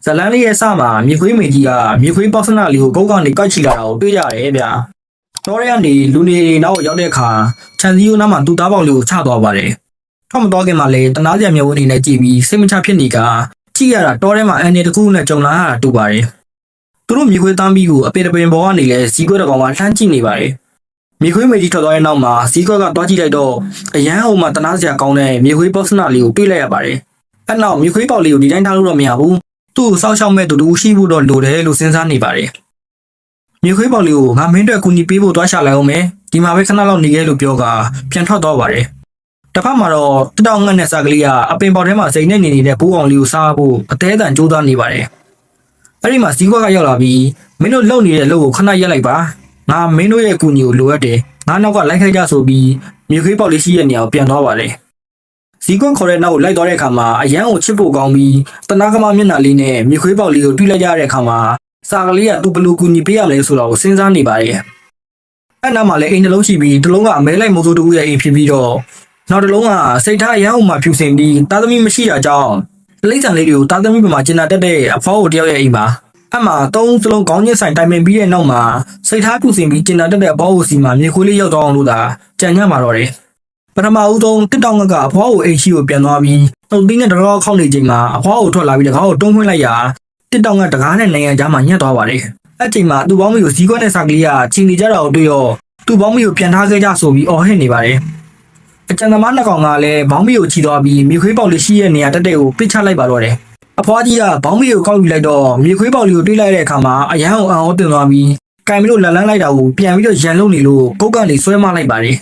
ဇလန်းလေးရဲ့စမှာမြေခွေးမေကြီးကမြေခွေးပေါက်စနာလေးကိုကုန်းကနေကောက်ချီလာတာကိုတွေ့ရတယ်ဗျာ။တော်ရကနေလူနေနောက်ရောက်တဲ့အခါခြံစည်းရိုးနားမှာသူ့သားပေါက်လေးကိုချသွားပါတယ်။ထွက်မသွားခင်မှာလည်းတနာစရာမျိုးအနေနဲ့ကြည့်ပြီးစိတ်မချဖြစ်နေကကြည့်ရတာတော်ထဲမှာအန်နေတစ်ခုနဲ့ကြုံလာတာတူပါတယ်။သူတို့မြေခွေးတန်းပြီးကိုအပေတပင်ပေါ်ကနေလဲဇီးကွက်တစ်ကောင်ကလှမ်းကြည့်နေပါတယ်။မြေခွေးမေကြီးထွက်သွားတဲ့နောက်မှာဇီးကွက်ကတွားကြည့်လိုက်တော့အရန်ဟိုမှာတနာစရာကောင်းတဲ့မြေခွေးပေါက်စနာလေးကိုတွေ့လိုက်ရပါတယ်။အဲ့နောက်မြေခွေးပေါက်လေးကိုဒီတိုင်းထားလို့တော့မရဘူး။သူ့ကိုစောက်ရှောက်မဲ့တူရှိဖို့တော့လိုတယ်လို့စဉ်းစားနေပါတယ်။မြေခွေးပေါက်လေးကိုငါမင်းတို့အကူအညီပေးဖို့တွားရှာလိုက်အောင်မယ်။ဒီမှာပဲခဏလောက်နေခဲ့လို့ပြောကပြန်ထွက်သွားပါတယ်။တစ်ဖက်မှာတော့တတောင်ငတ်နဲ့စာကလေးကအပင်ပေါက်ထဲမှာစိန်နဲ့နေတဲ့ပိုးကောင်လေးကိုစားဖို့အသေးအတန်ကြိုးစားနေပါတယ်။အဲ့ဒီမှာဇီးကွက်ကရောက်လာပြီးမင်းတို့လုံနေတဲ့လုပ်ကိုခဏရက်လိုက်ပါ။ငါမင်းတို့ရဲ့အကူအညီကိုလိုအပ်တယ်။ငါနောက်ကလိုက်ခိုက်ကြဆိုပြီးမြေခွေးပေါက်လေးရှိတဲ့နေရာကိုပြန်သွားပါတယ်။ဇီးကွက်ခေါ်တဲ့နောက်ကိုလိုက်သွားတဲ့အခါမှာအရန်ကိုချစ်ဖို့ကောင်းပြီးတနာကမမျက်နှာလေးနဲ့မြေခွေးပေါက်လေးကိုတွေ့လိုက်ရတဲ့အခါမှာစာကလေးကသူ့ဘလူကူညီပေးရလဲဆိုတော့စဉ်းစားနေပါတယ်။အဲ့နားမှာလည်းအိမ်တစ်လုံးရှိပြီးတစ်လုံးကအမဲလိုက်မိုးစိုးတူရဲ့အိမ်ဖြစ်ပြီးတော့နောက်တစ်လုံးကစိတ်ထားအရန်အောင်မှဖြူစင်ပြီးသားသမီးမရှိတာကြောင့်လိမ့်ဆန်လေးတွေကိုသားသမီးပေါ်မှာကျင်နာတက်တဲ့အဖေါ်ကိုတယောက်ရဲ့အိမ်ပါအမှသုံးစလုံးခေါင်းချင်းဆိုင်တိုင်ပင်ပြီးတဲ့နောက်မှာစိတ်ထားဖြူစင်ပြီးကျင်နာတက်တဲ့အဖေါ်ကိုစီမှာမြေခွေးလေးရောက်သွားအောင်လို့သာကြံညံ့มาတော့တယ်ပထမဦးဆုံးတစ်တောင်ကအဖေါ်ကိုအိမ်ရှိကိုပြန်သွားပြီးတုတ်သီးနဲ့တရောခေါက်နေချိန်မှာအဖေါ်ကိုထွက်လာပြီးတကားကိုတွန်းခွင်းလိုက်ရာတစ်တောင်ကတကားနဲ့နိုင်ငံသားမှာညှက်သွားပါတယ်အဲ့ချိန်မှာသူ့ပေါင်းမီကိုဇီးကွက်နဲ့စာကလေးကချင်းနေကြတာကိုတွေ့ရောသူ့ပေါင်းမီကိုပြန်ထားခဲ့ကြဆိုပြီးအော်ဟစ်နေပါတယ်အကျန်သမားနှစ်ကောင်ကလည်းဘောင်းမီကိုချီသွားပြီးမြေခွေးပေါက်လေးရှိတဲ့နေရာတက်တဲ့ကိုပစ်ချလိုက်ပါတော့တယ်အဖွားကြီးကဘောင်းမီကိုကောက်ယူလိုက်တော့မြေခွေးပေါက်လေးကိုတွေးလိုက်တဲ့အခါမှာအရန်အောင်အော်တင်သွားပြီးကင်မီလို့လန်လန်းလိုက်တာကိုပြန်ပြီးတော့ရန်လုံနေလို့ကုတ်ကနေဆွဲမလိုက်ပါတယ်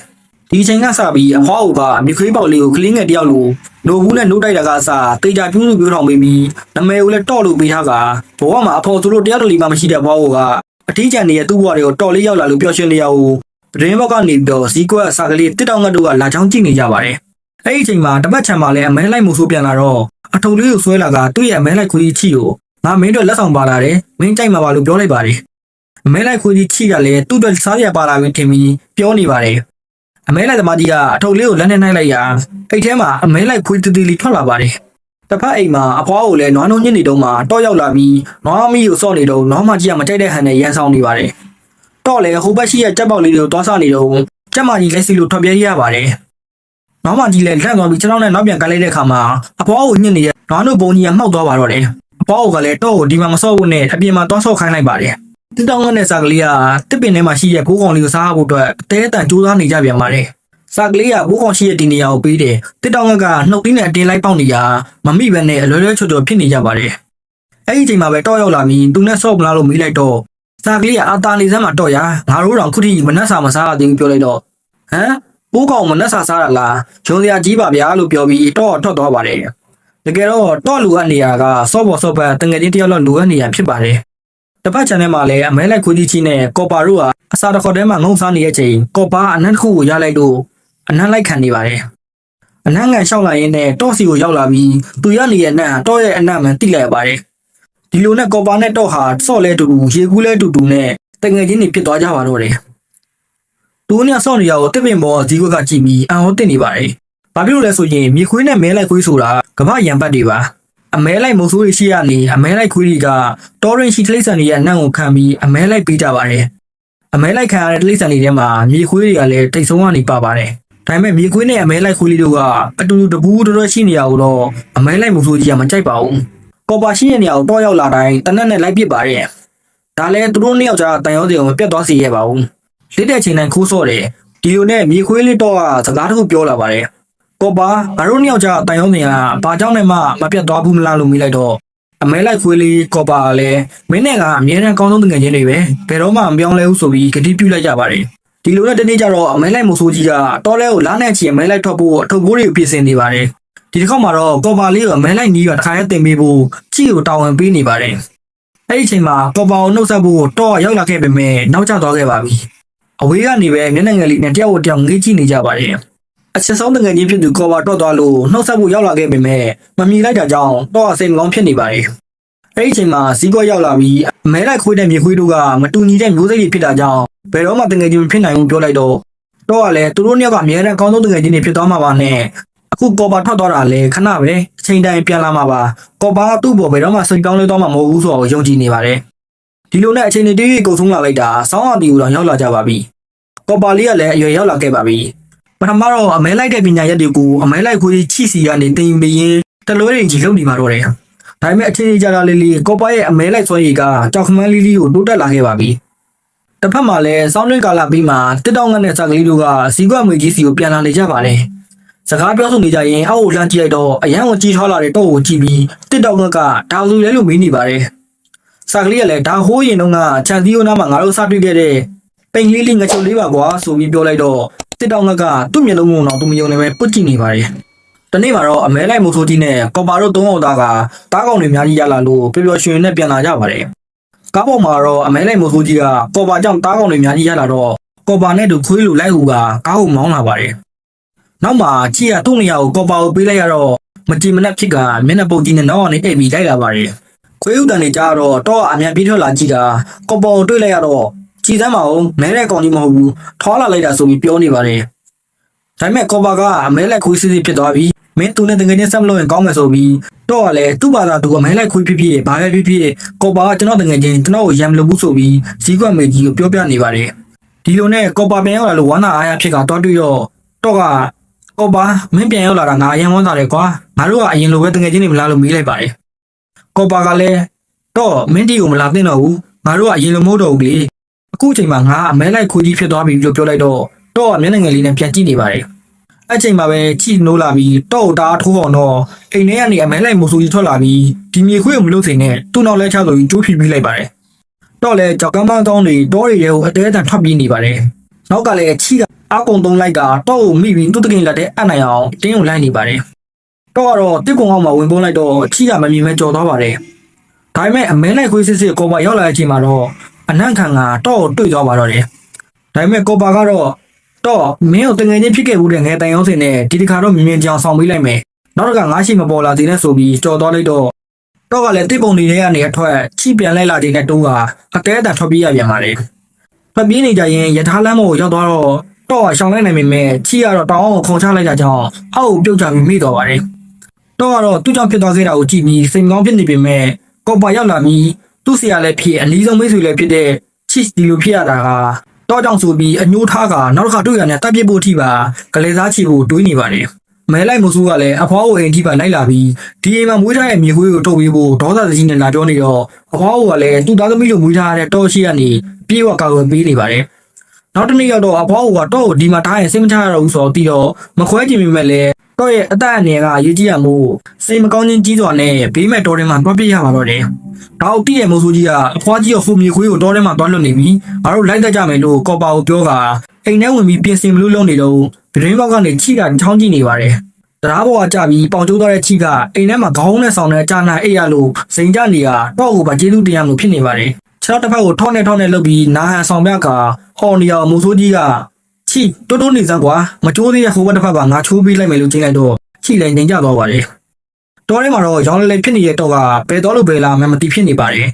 ဒီချိန်ကစပြီးအဖွားကမြေခွေးပေါက်လေးကိုကလင်းငယ်တယောက်လိုနိုဘူးနဲ့နှုတ်တိုက်တာကအစားတေချာပြူးစုပြိုးထောင်ပေးပြီးနမဲကိုလည်းတော့လို့ပေးထားကဘဝမှာအဖေါ်သူတို့တယောက်တလီမှမရှိတဲ့ဘွားကအထီးကျန်နေတဲ့သူ့ဘွားတွေကိုတော်လေးရောက်လာလို့ပျော်ရွှင်နေရအောင်တရင်ဘောက်ကနေပြီးတော့ဇီးကွက်စာကလေးတစ်တောင်ငတ်တို့ကလာချောင်းကြည့်နေကြပါတယ်အဲ့ဒီအချိန်မှာတပတ်ချံမှာလည်းအမဲလိုက်မှုဆိုးပြန်လာတော့အထုံလေးကိုဆွဲလာကသူ့ရဲ့အမဲလိုက်ခွေးကြီးချီကိုငါမင်းတို့လက်ဆောင်ပါလာတယ်မင်းကြိုက်မှာပါလို့ပြောလိုက်ပါတယ်အမဲလိုက်ခွေးကြီးချီကလည်းသူ့အတွက်စားရပါလာပြီးထင်ပြီးပြောနေပါတယ်အမဲလိုက်သမားကြီးကအထုံလေးကိုလက်နဲ့နှိုက်လိုက်ရာအိတ်ထဲမှာအမဲလိုက်ခွေးတီတီလေးထွက်လာပါတယ်တစ်ဖက်အိမ်မှာအဖွားကိုလည်းနွားနှုံးညစ်နေတုန်းမှာတော့ရောက်လာပြီးနွားမီကိုစော့နေတော့နွားမကြီးကမကြိုက်တဲ့ဟန်နဲ့ရန်ဆောင်နေပါတယ်တော့လေဟိုဘက်ရှိရဲ့ကြက်ပေါက်လေးတွေကိုသွားစားနေတော့ကြက်မကြီးလက်စီလိုထွက်ပြေးရပါတယ်။နွားမကြီးလည်းလက်သွားပြီးကျွန်တော်နဲ့နောက်ပြန်ကလိုက်တဲ့အခါမှာအဖွားကိုညှစ်နေတဲ့နွားတို့ဘုံကြီးကမှောက်သွားပါတော့တယ်။အဖွားကလည်းတော့ကိုဒီမှာမဆော့ဘူးနဲ့အပြင်မှာသွားဆော့ခိုင်းလိုက်ပါတယ်။တစ်တောင်နဲ့စာကလေးကတစ်ပင်ထဲမှာရှိတဲ့ဘိုးကောင်လေးကိုစားဖို့အတွက်အသေးအတန်ကြိုးစားနေကြပြန်ပါတယ်။စာကလေးကဘိုးကောင်ရှိတဲ့ဒီနေရာကိုပေးတယ်။တစ်တောင်ကနှုတ်သီးနဲ့အတင်းလိုက်ပေါက်နေရမမိဘဲနဲ့အလွယ်လွယ်ချွတ်ချွတ်ဖြစ်နေကြပါတယ်။အဲ့ဒီအချိန်မှာပဲတော့ရောက်လာပြီးသူနဲ့ဆော့မလားလို့မေးလိုက်တော့စာကလေးကအာတာနေစမ်းမှာတော့ရငါတို့တော့ခုထိမနှက်စာမစားသေးဘူးပြောလိုက်တော့ဟမ်ပိုးကောင်မနှက်စာစားတာလားဂျုံစရာကြီးပါဗျာလို့ပြောပြီးတော့ထွက်သွားပါတယ်တကယ်တော့တော့လူကနေရာကစော့ဘော်စော့ပတ်တငယ်ချင်းတယောက်လောက်လူကနေရာဖြစ်ပါတယ်တစ်ဖက်ချန်ထဲမှာလည်းအမဲလိုက်ခွေးကြီးချင်းနဲ့ကော်ပါတို့ကအစာတစ်ခေါက်ထဲမှာငုံစားနေတဲ့အချိန်ကော်ပါအနံ့တစ်ခုကိုရလိုက်လို့အနံ့လိုက်ခံနေပါတယ်အနံ့ကန်လျှောက်လာရင်းနဲ့တော့စီကိုရောက်လာပြီးသူရနေရဲ့အနံ့တော့ရဲ့အနံ့မှန်တိလိုက်ပါတယ်ဒီလိုနဲ့ကော်ပါနဲ့တော့ဟာစော့လဲတူတူရေကူးလဲတူတူနဲ့တငယ်ချင်းတွေဖြစ်သွားကြပါတော့တယ်သူနဲ့စော့နေရကိုတစ်ပင်ပေါ်ဇီးကွက်ကကြည့်ပြီးအံ့ဩတင်နေပါတယ်ဘာဖြစ်လို့လဲဆိုရင်မြေခွေးနဲ့မဲလိုက်ခွေးဆိုတာကမ္ဘာရံပတ်တွေပါအမဲလိုက်မုံဆိုးတွေရှိရနေအမဲလိုက်ခွေးတွေကတော်ရင်ရှိတိရစ္ဆာန်တွေရဲ့အနံ့ကိုခံပြီးအမဲလိုက်ပေးကြပါတယ်အမဲလိုက်ခံရတဲ့တိရစ္ဆာန်တွေထဲမှာမြေခွေးတွေကလည်းတိတ်ဆုံးကနေပါပါတယ်ဒါပေမဲ့မြေခွေးနဲ့အမဲလိုက်ခွေးလေးတို့ကအတူတူတပူးတော်ရှိနေရတော့အမဲလိုက်မုံဆိုးကြီးကမကြိုက်ပါဘူးကော်ပါရှိတဲ့နေရာကိုတော့ရောက်လာတိုင်းတနက်နဲ့လိုက်ပစ်ပါတယ်ဒါလည်းသူတို့နှစ်ယောက်ကြားတန်ရောစီကိုမပြတ်သွားစေရပါဘူးလက်တဲ့ချိန်တိုင်းခိုးစော့တယ်ဒီလိုနဲ့မြေခွေးလေးတော့ကစကားတစ်ခုပြောလာပါတယ်ကော်ပါငါတို့နှစ်ယောက်ကြားတန်ရောစီကဘာကြောင့်လဲမှမပြတ်သွားဘူးမလားလို့မေးလိုက်တော့အမဲလိုက်ခွေးလေးကော်ပါကလည်းမင်းနဲ့ကအမြဲတမ်းကောင်းဆုံးငွေချင်းတွေပဲဘယ်တော့မှမပြောင်းလဲဘူးဆိုပြီးကတိပြုလိုက်ကြပါတယ်ဒီလိုနဲ့တနေ့ကျတော့အမဲလိုက်မိုးဆိုးကြီးကတော်လဲကိုလားနဲ့ချီအမဲလိုက်ထွက်ဖို့အထုပ်ပိုးတွေပြင်ဆင်နေပါတယ်ဒီတစ်ခေါက်မှာတော့ကော်ပါလေးကိုအမဲလိုက်နီးကတခါရဲတင်ပေးဖို့ချီကိုတာဝန်ပေးနေပါတယ်အဲ့ဒီအချိန်မှာကော်ပါကိုနှုတ်ဆက်ဖို့တော့ရောက်လာခဲ့ပေမဲ့နောက်ကျသွားခဲ့ပါပြီအဝေးကနေပဲမျက်နှာငယ်လေးနဲ့တယောက်ကိုတယောက်ငေးကြည့်နေကြပါတယ်အချက်ဆုံးတငယ်ချင်းဖြစ်သူကော်ပါတော့သွားလို့နှုတ်ဆက်ဖို့ရောက်လာခဲ့ပေမဲ့မမြင်လိုက်တာကြောင့်တော့အစိမ်မကောင်းဖြစ်နေပါတယ်အဲ့ဒီအချိန်မှာဇီးကွက်ရောက်လာပြီးအမဲလိုက်ခွေးတဲ့မြေခွေးတို့ကမတူညီတဲ့မျိုးစိတ်တွေဖြစ်တာကြောင့်ဘယ်တော့မှတငယ်ချင်းဖြစ်နိုင်ဘူးပြောလိုက်တော့ကလည်းသူတို့နှစ်ယောက်ကအများနဲ့အကောင်းဆုံးတငယ်ချင်းတွေဖြစ်သွားမှာပါနဲ့ အခုကော်ပါထွက်သွားတာလေခဏပဲအချိန်တိုင်းပြန်လာမှာပါကော်ပါကသူ့ဘော်ဘယ်တော့မှစိတ်ကောင်းလဲတော့မှမဟုတ်ဘူးဆိုတော့ယုံကြည်နေပါတယ်ဒီလိုနဲ့အချိန်တွေတည်းကုန်ဆုံးလာလိုက်တာစောင်းအောင်တီကိုတော့ရောက်လာကြပါပြီကော်ပါလေးကလည်းအရွယ်ရောက်လာခဲ့ပါပြီပထမတော့အမဲလိုက်တဲ့ပညာရက်တွေကိုအမဲလိုက်ခွေးချိစီကနေတင်ယူနေရင်တလွဲတွေကြီးလုံနေပါတော့တယ်ဒါပေမဲ့အချိန်ကြီးကြာလာလေးကော်ပါရဲ့အမဲလိုက်ဆွဲရည်ကကြောက်ခမန်းလေးလေးကိုတိုးတက်လာခဲ့ပါပြီတစ်ဖက်မှာလည်းစောင်းတွင်းကာလာပြီးမှတစ်တောင်းငတ်တဲ့စကလေးတို့ကစီကွက်မွေကြီးစီကိုပြန်လာနေကြပါတယ်စကားပြောဆိုနေကြရင်အောက်ကိုလှမ်းကြည့်လိုက်တော့အရန်ကိုကြီးထွားလာတဲ့တော့ကိုကြည့်ပြီးတစ်တောင်းငတ်ကဒါလူလဲလို့မေးနေပါတယ်စကလေးကလည်းဒါဟိုးရင်တော့ကချန်စီယိုနာမှာငါတို့စတွေ့ခဲ့တဲ့ပိန်လေးလေးငချုံလေးပါကွာဆိုပြီးပြောလိုက်တော့တစ်တောင်းငတ်ကသူ့မျက်လုံးကတော့သူမယုံနိုင်ပဲပုတ်ကြည့်နေပါတယ်တနေ့မှာတော့အမဲလိုက်မိုးဆိုးကြီးနဲ့ကော်ပါတို့သုံးအောင်သားကတားကောင်တွေအများကြီးရလာလို့ပျော်ပျော်ရွှင်ရွှင်နဲ့ပြန်လာကြပါတယ်ကားပေါ်မှာတော့အမဲလိုက်မိုးဆိုးကြီးကကော်ပါကြောင့်တားကောင်တွေအများကြီးရလာတော့ကော်ပါနဲ့တူခွေးလိုလိုက်ဟူကကားကိုမောင်းလာပါတယ်နောက်မှာချီကသူ့နေရာကိုကော်ပါကိုပေးလိုက်ရတော့မကြည်မနှက်ဖြစ်ကမျက်နှာပုတ်ကြီးနဲ့နောက်ကနေအိပ်ပြီးလိုက်လာပါတယ်ခွေးဥတန်တွေကြားတော့အမြန်ပြေးထွက်လာကြည့်တာကော်ပါကိုတွေ့လိုက်ရတော့ကြည်စမ်းမအောင်မဲတဲ့ကောင်ကြီးမဟုတ်ဘူးထွားလာလိုက်တာဆိုပြီးပြောနေပါတယ်ဒါပေမဲ့ကော်ပါကအမဲလိုက်ခွေးစစ်စစ်ဖြစ်သွားပြီးမင်းသူနဲ့တကယ်ချင်းဆက်မလို့ရင်ကောင်းမယ်ဆိုပြီးတော့ကလည်းသူ့ဘာသာသူအမဲလိုက်ခွေးဖြစ်ဖြစ်ဘာပဲဖြစ်ဖြစ်ကော်ပါကကျွန်တော်တကယ်ချင်းကျွန်တော်ကိုရံမလို့ဘူးဆိုပြီးဇီးကွက်မေကြီးကိုပြောပြနေပါတယ်ဒီလိုနဲ့ကော်ပါပြန်ရောက်လာလို့ဝမ်းသာအားရဖြစ်ကတော့တွေ့တော့ကကော်ပါမင်းပြန်ရောက်လာတာငါအရင်ဝမ်းသာတယ်ကွာငါတို့ကအရင်လိုပဲတကယ်ချင်းနေမလားလို့မေးလိုက်ပါတယ်ကော်ပါကလည်းတော့မင်းတီကိုမလာသင့်တော့ဘူးငါတို့ကအရင်လိုမဟုတ်တော့ဘူးလေအခုချိန်မှာငါအမဲလိုက်ခွေးကြီးဖြစ်သွားပြီလို့ပြောလိုက်တော့ကမျက်နှာငယ်လေးနဲ့ပြန်ကြည့်နေပါတယ်အဲ့ချိန်မှာပဲချီနိုးလာပြီးတော့တားထိုးအောင်တော့အိမ်ထဲကနေအမဲလိုက်မိုးဆူကြီးထွက်လာပြီးဒီမြေခွေးကိုမလို့စိန်နဲ့သူ့နောက်လဲချဆိုပြီးကျိုးဖြီးပြီးလိုက်ပါတယ်တော့လဲကြောက်ကမ်းပန်းကောင်းတွေတောတွေရဲ့ကိုအတဲအတန်ထွက်ပြေးနေပါတယ်နောက်ကလည်းချီကအကုံသုံးလိုက်ကတော့ကိုမိပြီးသူ့တကင်လက်ထဲအပ်နိုင်အောင်တင်းကိုလိုက်နေပါတယ်တော့ကတော့တစ်ကုံအောင်မှာဝင်ပုံးလိုက်တော့ချီကမမြင်မဲကြော်သွားပါတယ်ဒါပေမဲ့အမဲလိုက်ခွေးစစ်စစ်ကောပါရောက်လာတဲ့အချိန်မှာတော့အနံ့ခံကတော့တွေ့သွားပါတော့တယ်ဒါပေမဲ့ကောပါကတော့မင်းတို့တငယ်ချင်းဖြစ်ခဲ့ဘူးတဲ့ငယ်တန်ရုံးစင်နဲ့ဒီတစ်ခါတော့မြင်မြင်ကြောင်ဆောင်ပေးလိုက်မယ်နောက်တစ်ခါငါးရှိမပေါ်လာသေးနဲ့ဆိုပြီးကြော်သွားလိုက်တော့ကလည်းတစ်ပုံတွေထဲကနေအထွက်ချိပြန်လိုက်လာတဲ့နဲ့တုံးကအတဲအတန်ထွက်ပြေးရပြန်ပါလေထွက်ပြေးနေကြရင်ယထာလမ်းပေါ်ရောက်သွားတော့ရှောင်လိုက်နိုင်ပေမဲ့ချိကတော့တောင်အောင်ကိုခုန်ချလိုက်တာကြောင့်အောက်ကိုပြုတ်ချပြီးမိသွားပါတယ်ကတော့သူ့ကြောင့်ဖြစ်သွားခဲ့တာကိုကြည့်ပြီးစိတ်ကောင်းဖြစ်နေပေမဲ့ကော်ပါရောက်လာပြီးသူ့ဆရာလည်းဖြစ်အနည်းဆုံးမိတ်ဆွေလည်းဖြစ်တဲ့ချိဒီလိုဖြစ်ရတာကတော့ကြောင့်ဆိုပြီးအညိုးထားကနောက်တစ်ခါတွေ့ရတဲ့တပ်ပစ်ဖို့အထိပါကလေးစားချီဖို့တွေးနေပါတယ်မဲလိုက်မိုးဆူကလည်းအဖွားကိုအိမ်ထိပါလိုက်လာပြီးဒီအိမ်မှာမွေးထားတဲ့မြေခွေးကိုထုတ်ပေးဖို့ဒေါသကြီးနဲ့လာပြောနေတော့အဖွားကလည်းသူ့သားသမီးလိုမွေးထားတဲ့တော့ရှိကနေပြေးဝကောက်ဝဲပေးနေပါတယ်နောက်တစ်နေ့ရောက်တော့အဖွားကတော့ဒီမှာထားရင်စိတ်မချရတော့ဘူးဆိုတော့တီးတော့မခွဲချင်ပေမဲ့လည်းတော့ရဲ့အသက်အန္တရာယ်ကအရေးကြီးရမို့စိတ်မကောင်းခြင်းကြီးစွာနဲ့ဘေးမဲ့တော်ထဲမှာတွားပြရပါတော့တယ်ဒါအတိရဲ့မိုးဆူကြီးကအဖွားကြီးကိုဖူမြေခွေးကိုတောထဲမှာတွားလွတ်နေပြီးငါတို့လိုက်တတ်ကြမယ်လို့ကော်ပါကိုပြောကအိမ်ထဲဝင်ပြီးပြင်ဆင်မလို့လုံးနေတော့ဗီဒင်းဘောက်ကနေချိတာချောင်းကြည့်နေပါတယ်တရားပေါ်ကကြပြီးပေါင်ကျိုးသွားတဲ့ချိကအိမ်ထဲမှာခေါင်းနဲ့ဆောင်တဲ့ကြာနာအိပ်ရလို့စိန်ကြနေတာတော့ကိုပါကျေးဇူးတရားလို့ဖြစ်နေပါတယ်ခြေထောက်တစ်ဖက်ကိုထောက်နဲ့လုပ်ပြီးနာဟန်ဆောင်ပြကဟော်နေအောင်မိုးဆူကြီးကချိတိုးနေစမ်းကွာမချိုးသေးတဲ့ဟိုဘက်တစ်ဖက်ကငါချိုးပေးလိုက်မယ်လို့ကျင်းလိုက်တော့ချိလည်းငြိမ်ကြသွားပါတယ်တော်ထဲမှာတော့ရောင်းလဲဖြစ်နေတဲ့တော့ကဘယ်တော့လို့ပဲလားမသိဖြစ်နေပါတယ်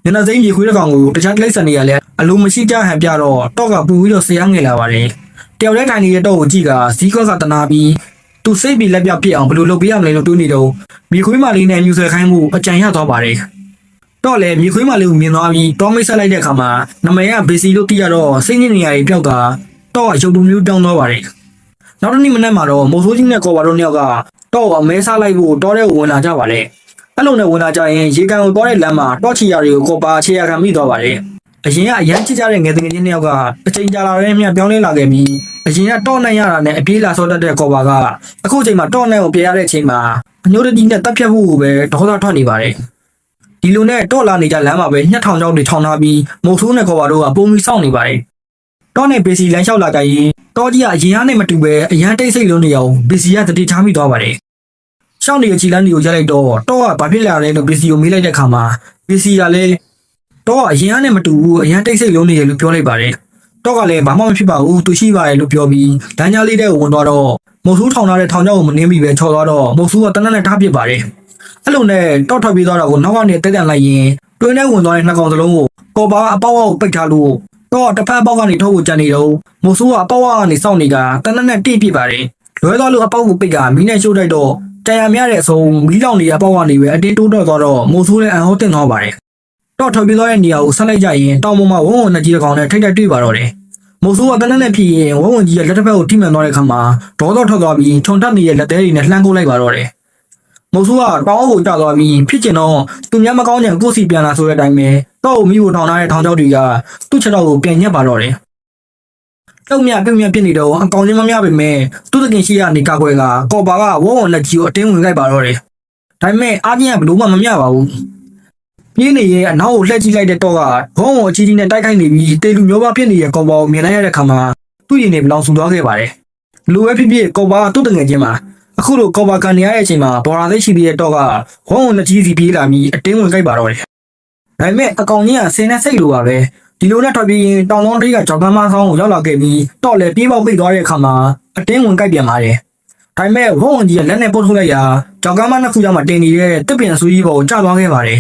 ညနေစိမ်းမြေခွေးတစ်ကောင်ကိုတခြားတိရစ္ဆာန်တွေကလည်းအလိုမရှိကြဟန်ပြတော့ကပူပြီးတော့ဆရာငယ်လာပါတယ်တယောက်တည်းထိုင်နေတဲ့တော့ကိုကြည့်ကဇီးကောကတနာပြီးသူစိတ်ပြီးလက်ပြပြစ်အောင်ဘယ်လိုလုပ်ပေးရမလဲလို့တွေးနေတော့မြေခွေးမလေးနဲ့မြူဆွဲခိုင်းမှုအကြံရသွားပါတယ်တော့လေမြေခွေးမလေးကိုမြင်သွားပြီးတောမိတ်ဆက်လိုက်တဲ့အခါမှာနမရဘေစီလို့သိရတော့စိတ်ညစ်နေရည်ပြောက်တာတော့ရုပ်တုံမျိုးပြောင်းသွားပါတယ်နောက်တစ်နေ့မနက်မှာတော့မိုးဆိုးကြီးနဲ့ကော်ပါတို့နှစ်ယောက်ကတော့အမဲစားလိုက်ဖို့တောထဲကိုဝင်လာကြပါတယ်အဲ့လိုနဲ့ဝင်လာကြရင်ရေကန်ကိုသွားတဲ့လမ်းမှာတော့ချီယာတွေကိုကော်ပါချေရခံမိသွားပါတယ်အရင်ကအရန်ချစ်ကြတဲ့ငယ်တငယ်ချင်းနှစ်ယောက်ကအချိန်ကြာလာတဲ့မြတ်ပြောင်းလဲလာခဲ့ပြီးအရင်ကတော့နိုင်ရတာနဲ့အပြေးလာဆော့တတ်တဲ့ကော်ပါကအခုချိန်မှာတော့နိုင်ကိုပြေးရတဲ့အချိန်မှာအညိုတတိနဲ့တပ်ဖြတ်ဖို့ကိုပဲဒေါသထွက်နေပါတယ်ဒီလိုနဲ့တော့လာနေကြလမ်းမှာပဲညှက်ထောင်ချောင်းတွေထောင်ထားပြီးမိုးဆိုးနဲ့ကော်ပါတို့ကပုံပြီးစောင့်နေပါတယ်တော့နဲ့ဘေစီလမ်းလျှောက်လာကြရင်တော့ကြီးကအရင်ကနေမတူပဲအရန်တိတ်ဆိတ်လုံးနေအောင်ဘေစီကတတိထားမိသွားပါတယ်ရှောင်းနေတဲ့ချီလန်းတွေကိုရိုက်လိုက်တော့ကဘာဖြစ်လာလဲလို့ဘေစီကိုမေးလိုက်တဲ့အခါမှာဘေစီကလည်းတော့အရင်ကနေမတူဘူးအရန်တိတ်ဆိတ်လုံးနေရလို့ပြောလိုက်ပါတယ်တော့ကလည်းဘာမှမဖြစ်ပါဘူးသူရှိပါတယ်လို့ပြောပြီးလမ်းကြားလေးတဲ့ကိုဝင်သွားတော့မုတ်ဆူးထောင်ထားတဲ့ထောင်ကျောက်ကိုမနှင်းပြီးပဲချော်သွားတော့မုတ်ဆူးကတနက်နဲ့ထားပစ်ပါတယ်အဲ့လိုနဲ့တော့ထွက်ပြေးသွားတာကိုနောက်ကနေတက်တက်လိုက်ရင်တွင်းထဲဝင်သွားတဲ့နှစ်ကောင်စလုံးကိုကော်ပါအပေါက်အောက်ပိတ်ထားလို့တော့တစ်ဖက်ပေါက်ကနေထုတ်ဖို့ကြံနေတော့မုတ်ဆူးကအပေါက်အောက်ကနေစောင့်နေကတနက်နဲ့တိပစ်ပါတယ် လွဲသွားလို့အပေါက်ကိုပိတ်ကမီးနဲ့ရှို့လိုက်တော့တန်ရမြတဲ့အဆုံးမီးလောင်နေတဲ့အပေါက်ကနေပဲအတင်းတိုးတော့သွားတော့မိုးဆိုးလည်းအံ့ဟောတင်သွားပါတယ်တော့ထွက်ပြေးသွားတဲ့နေရာကိုဆက်လိုက်ကြရင်တောင်ပေါ်မှာဝုန်းဝုန်းနဲ့ကြီးတစ်ကောင်နဲ့ထိတ်တိုက်တွေ့ပါတော့တယ်မိုးဆိုးကတနက်နဲ့ဖြစ်ရင်ဝုန်းဝုန်းကြီးရဲ့လက်တစ်ဖက်ကိုထိမှန်သွားတဲ့အခါမှာဒေါသထွက်သွားပြီးခြုံတက်နေတဲ့လက်သေးတွေနဲ့လှမ်းကိုလိုက်ပါတော့တယ်မိုးဆိုးကတောင်အုပ်ကိုကျသွားပြီးဖြစ်ကျင်တော့သူများမကောင်းကြံကိုယ်စီပြန်လာဆိုတဲ့အတိုင်းပဲတော့မိကိုထောင်ထားတဲ့ထောင်ချောက်တွေကသူ့ခြေထောက်ကိုပြန်ညက်ပါတော့တယ်တုံမြပြုံမြဖြစ်နေတော့အကောင်ချင်းမမြပဲမဲ့သူ့တကင်ရှိရနေကကွယ်ကကော်ပါကဝုန်းဝုန်းလက်ကြီးကိုအတင်းဝင်လိုက်ပါတော့တယ်ဒါပေမဲ့အားချင်းကဘလို့မှမမြပါဘူးပြင်းနေရဲ့အနောက်ကိုလှည့်ကြည့်လိုက်တဲ့တော့ကဘုံကိုအကြီးကြီးနဲ့တိုက်ခိုက်နေပြီးတေလူမျိုးပါဖြစ်နေတဲ့ကော်ပါကိုမြင်လိုက်ရတဲ့ခါမှာသူ့ရင်တွေဘလောင်ဆူသွားခဲ့ပါတယ်လူပဲဖြစ်ဖြစ်ကော်ပါကသူ့တငယ်ချင်းမှာအခုလိုကော်ပါခံနေရတဲ့အချိန်မှာဘော်ရာသိရှိပြီးတဲ့တော့ကဘုံကိုလက်ကြီးစီပြေးလာပြီးအတင်းဝင်ကြိုက်ပါတော့တယ်ဒါပေမဲ့အကောင်ကြီးကဆင်းနဲ့စိတ်လိုပါပဲဒီလိုနဲ့ထွက်ပြေးရင်တောင်လုံးထိပ်ကကြောက်ကမ်းမဆောင်းကိုရောက်လာခဲ့ပြီးတော့လည်းပြေးပေါက်ပိတ်သွားတဲ့အခါမှာအတင်းဝင်ကြိုက်ပြန်ပါတယ်ဒါပေမဲ့ဘုံကြီးကလက်နဲ့ပုတ်ထုတ်လိုက်ရာကြောက်ကမ်းမနှစ်ခုကြားမှာတင်နေတဲ့တစ်ပင်ဆူကြီးပေါ်ကိုကျသွားခဲ့ပါတယ်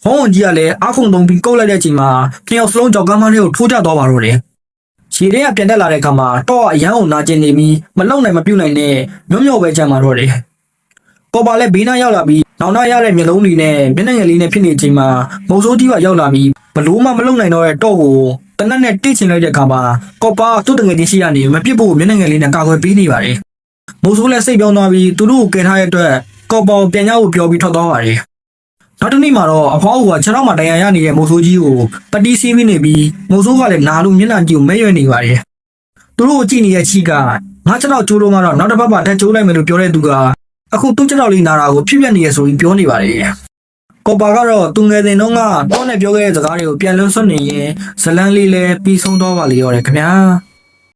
ဟောင်းကြီးကလည်းအားခုန်တုံပြီးကုတ်လိုက်တဲ့အချိန်မှာနှစ်ယောက်စလုံးကြောက်ကမ်းမလေးကိုထိုးကျသွားပါတော့တယ်။ခြေထဲကပြန်တက်လာတဲ့အခါမှာတော့အရန်ကိုနာကျင်နေပြီးမလုံနိုင်မပြုတ်နိုင်နဲ့မျောမျောပဲကြံပါတော့တယ်။ကော်ပါလည်းဘေးနားရောက်လာပြီးနောင်နာရတဲ့မျက်လုံးတွေနဲ့မျက်နှာငယ်လေးနဲ့ဖြစ်နေချိန်မှာမုံစိုးတီးကရောက်လာပြီးဘလို့မှမလုံနိုင်တော့တဲ့တော့ကိုတနက်နဲ့တိတ်ချင်လိုက်တဲ့အခါမှာကော်ပါသူ့တငယ်ချင်းရှိရနေမပြစ်ဖို့မျက်နှာငယ်လေးနဲ့ကာကွယ်ပေးနေပါတယ်။မုံစိုးလည်းစိတ်ပြောင်းသွားပြီးသူတို့ကိုကယ်ထားတဲ့အတွက်ကော်ပါကိုပြန်ရဖို့ပြောပြီးထွက်သွားပါတယ်။နောက်တစ်နေ့မှာတော့အဖွားကခြေထောက်မှာတရားရနေတဲ့မိုးဆိုးကြီးကိုပတိစီးပြီးနေပြီးမိုးဆိုးကလည်းနာလို့မျက်နှာကြည့်ကိုမဲရွယ်နေပါတယ်။သူတို့ကိုကြည့်နေတဲ့ချီကငါခြေထောက်ကျိုးလို့မှတော့နောက်တစ်ပတ်ပါတက်ကျိုးလိုက်မယ်လို့ပြောတဲ့သူကအခုသူ့ခြေထောက်လေးနာတာကိုဖြစ်ပြနေရဆိုပြီးပြောနေပါတယ်။ကော်ပါကတော့သူငယ်စဉ်တုန်းကတော့နဲ့ပြောခဲ့တဲ့စကားတွေကိုပြန်လွှတ်ဆွနေရင်ဇလန်းလေးလည်းပြီးဆုံးတော့ပါလေရောတယ်ခင်ဗျာ။